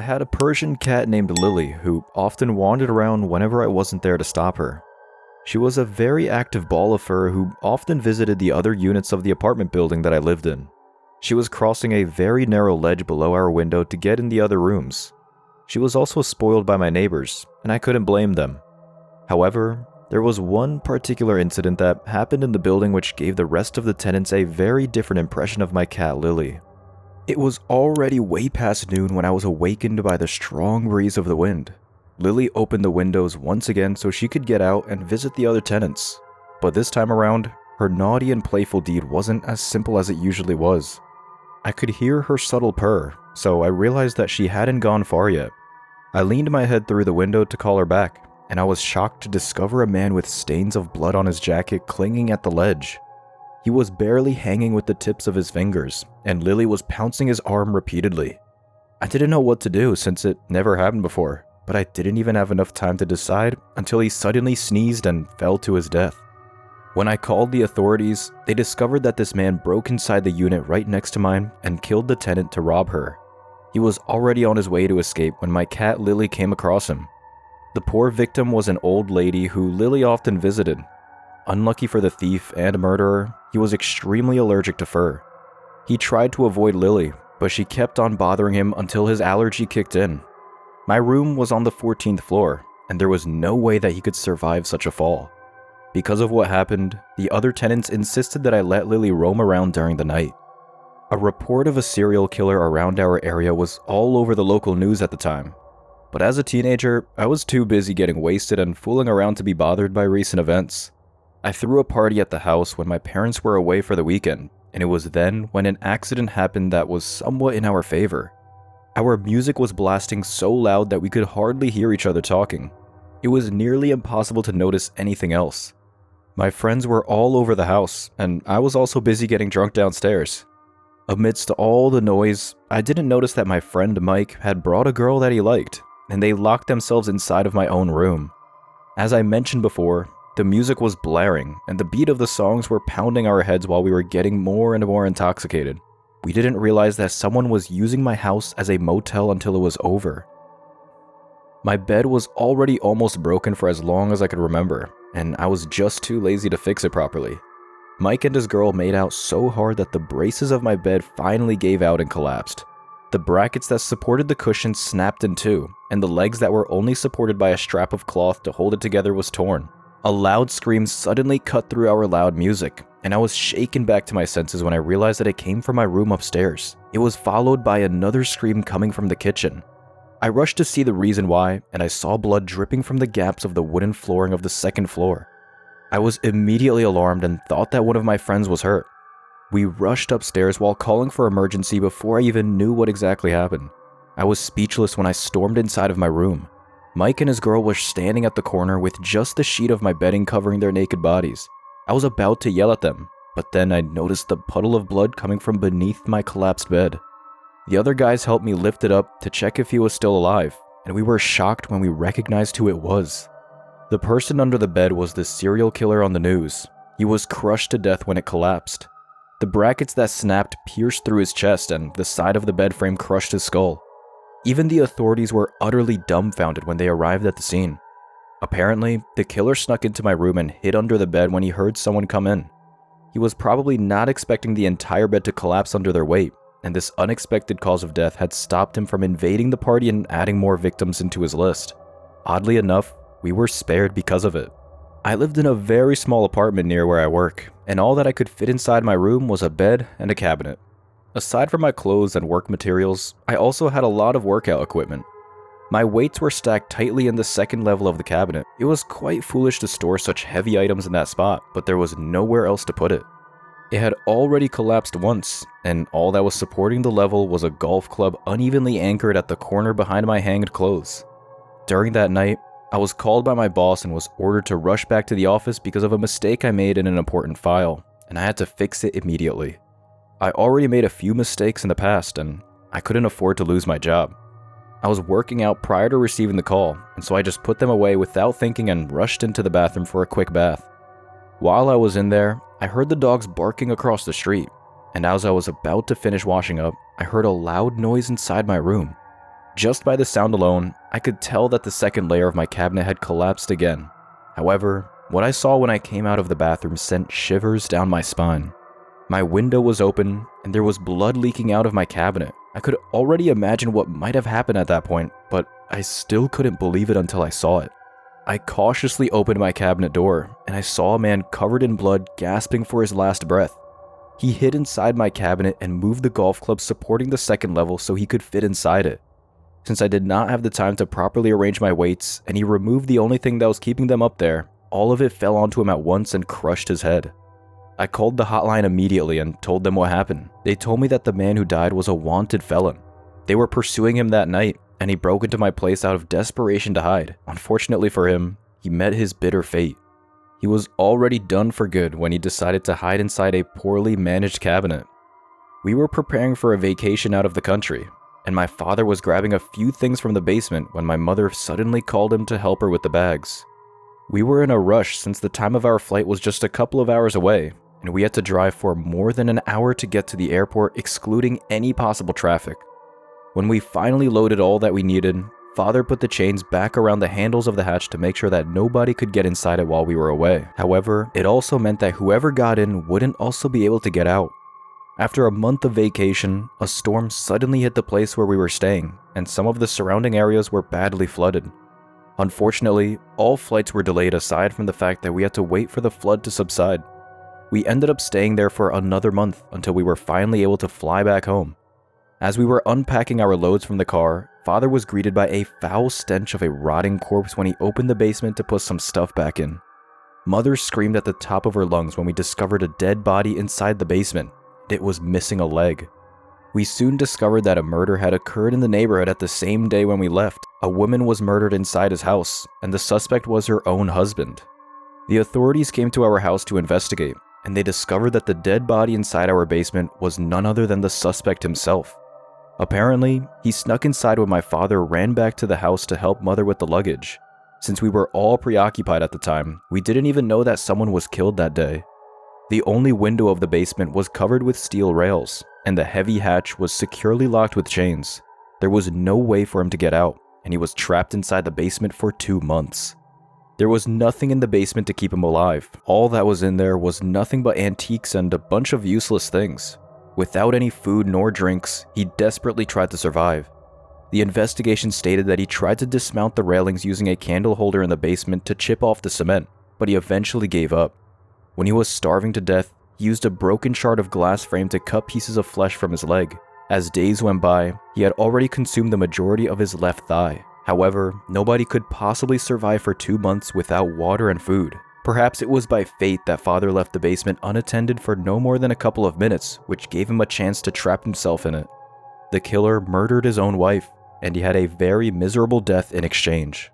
I had a Persian cat named Lily who often wandered around whenever I wasn't there to stop her. She was a very active ball of fur who often visited the other units of the apartment building that I lived in. She was crossing a very narrow ledge below our window to get in the other rooms. She was also spoiled by my neighbors, and I couldn't blame them. However, there was one particular incident that happened in the building which gave the rest of the tenants a very different impression of my cat Lily. It was already way past noon when I was awakened by the strong breeze of the wind. Lily opened the windows once again so she could get out and visit the other tenants. But this time around, her naughty and playful deed wasn't as simple as it usually was. I could hear her subtle purr, so I realized that she hadn't gone far yet. I leaned my head through the window to call her back, and I was shocked to discover a man with stains of blood on his jacket clinging at the ledge. He was barely hanging with the tips of his fingers, and Lily was pouncing his arm repeatedly. I didn't know what to do since it never happened before, but I didn't even have enough time to decide until he suddenly sneezed and fell to his death. When I called the authorities, they discovered that this man broke inside the unit right next to mine and killed the tenant to rob her. He was already on his way to escape when my cat Lily came across him. The poor victim was an old lady who Lily often visited. Unlucky for the thief and murderer, he was extremely allergic to fur. He tried to avoid Lily, but she kept on bothering him until his allergy kicked in. My room was on the 14th floor, and there was no way that he could survive such a fall. Because of what happened, the other tenants insisted that I let Lily roam around during the night. A report of a serial killer around our area was all over the local news at the time. But as a teenager, I was too busy getting wasted and fooling around to be bothered by recent events. I threw a party at the house when my parents were away for the weekend, and it was then when an accident happened that was somewhat in our favor. Our music was blasting so loud that we could hardly hear each other talking. It was nearly impossible to notice anything else. My friends were all over the house, and I was also busy getting drunk downstairs. Amidst all the noise, I didn't notice that my friend Mike had brought a girl that he liked, and they locked themselves inside of my own room. As I mentioned before, the music was blaring, and the beat of the songs were pounding our heads while we were getting more and more intoxicated. We didn't realize that someone was using my house as a motel until it was over. My bed was already almost broken for as long as I could remember, and I was just too lazy to fix it properly. Mike and his girl made out so hard that the braces of my bed finally gave out and collapsed. The brackets that supported the cushion snapped in two, and the legs that were only supported by a strap of cloth to hold it together was torn. A loud scream suddenly cut through our loud music, and I was shaken back to my senses when I realized that it came from my room upstairs. It was followed by another scream coming from the kitchen. I rushed to see the reason why, and I saw blood dripping from the gaps of the wooden flooring of the second floor. I was immediately alarmed and thought that one of my friends was hurt. We rushed upstairs while calling for emergency before I even knew what exactly happened. I was speechless when I stormed inside of my room. Mike and his girl were standing at the corner with just the sheet of my bedding covering their naked bodies. I was about to yell at them, but then I noticed the puddle of blood coming from beneath my collapsed bed. The other guys helped me lift it up to check if he was still alive, and we were shocked when we recognized who it was. The person under the bed was the serial killer on the news. He was crushed to death when it collapsed. The brackets that snapped pierced through his chest, and the side of the bed frame crushed his skull. Even the authorities were utterly dumbfounded when they arrived at the scene. Apparently, the killer snuck into my room and hid under the bed when he heard someone come in. He was probably not expecting the entire bed to collapse under their weight, and this unexpected cause of death had stopped him from invading the party and adding more victims into his list. Oddly enough, we were spared because of it. I lived in a very small apartment near where I work, and all that I could fit inside my room was a bed and a cabinet. Aside from my clothes and work materials, I also had a lot of workout equipment. My weights were stacked tightly in the second level of the cabinet. It was quite foolish to store such heavy items in that spot, but there was nowhere else to put it. It had already collapsed once, and all that was supporting the level was a golf club unevenly anchored at the corner behind my hanged clothes. During that night, I was called by my boss and was ordered to rush back to the office because of a mistake I made in an important file, and I had to fix it immediately. I already made a few mistakes in the past, and I couldn't afford to lose my job. I was working out prior to receiving the call, and so I just put them away without thinking and rushed into the bathroom for a quick bath. While I was in there, I heard the dogs barking across the street, and as I was about to finish washing up, I heard a loud noise inside my room. Just by the sound alone, I could tell that the second layer of my cabinet had collapsed again. However, what I saw when I came out of the bathroom sent shivers down my spine. My window was open, and there was blood leaking out of my cabinet. I could already imagine what might have happened at that point, but I still couldn't believe it until I saw it. I cautiously opened my cabinet door, and I saw a man covered in blood gasping for his last breath. He hid inside my cabinet and moved the golf club supporting the second level so he could fit inside it. Since I did not have the time to properly arrange my weights, and he removed the only thing that was keeping them up there, all of it fell onto him at once and crushed his head. I called the hotline immediately and told them what happened. They told me that the man who died was a wanted felon. They were pursuing him that night, and he broke into my place out of desperation to hide. Unfortunately for him, he met his bitter fate. He was already done for good when he decided to hide inside a poorly managed cabinet. We were preparing for a vacation out of the country, and my father was grabbing a few things from the basement when my mother suddenly called him to help her with the bags. We were in a rush since the time of our flight was just a couple of hours away, and we had to drive for more than an hour to get to the airport, excluding any possible traffic. When we finally loaded all that we needed, Father put the chains back around the handles of the hatch to make sure that nobody could get inside it while we were away. However, it also meant that whoever got in wouldn't also be able to get out. After a month of vacation, a storm suddenly hit the place where we were staying, and some of the surrounding areas were badly flooded. Unfortunately, all flights were delayed aside from the fact that we had to wait for the flood to subside. We ended up staying there for another month until we were finally able to fly back home. As we were unpacking our loads from the car, Father was greeted by a foul stench of a rotting corpse when he opened the basement to put some stuff back in. Mother screamed at the top of her lungs when we discovered a dead body inside the basement. It was missing a leg. We soon discovered that a murder had occurred in the neighborhood at the same day when we left. A woman was murdered inside his house, and the suspect was her own husband. The authorities came to our house to investigate, and they discovered that the dead body inside our basement was none other than the suspect himself. Apparently, he snuck inside when my father ran back to the house to help Mother with the luggage. Since we were all preoccupied at the time, we didn't even know that someone was killed that day. The only window of the basement was covered with steel rails, and the heavy hatch was securely locked with chains. There was no way for him to get out, and he was trapped inside the basement for 2 months. There was nothing in the basement to keep him alive. All that was in there was nothing but antiques and a bunch of useless things. Without any food nor drinks, he desperately tried to survive. The investigation stated that he tried to dismount the railings using a candle holder in the basement to chip off the cement, but he eventually gave up. When he was starving to death, he used a broken shard of glass frame to cut pieces of flesh from his leg. As days went by, he had already consumed the majority of his left thigh. However, nobody could possibly survive for 2 months without water and food. Perhaps it was by fate that Father left the basement unattended for no more than a couple of minutes, which gave him a chance to trap himself in it. The killer murdered his own wife, and he had a very miserable death in exchange.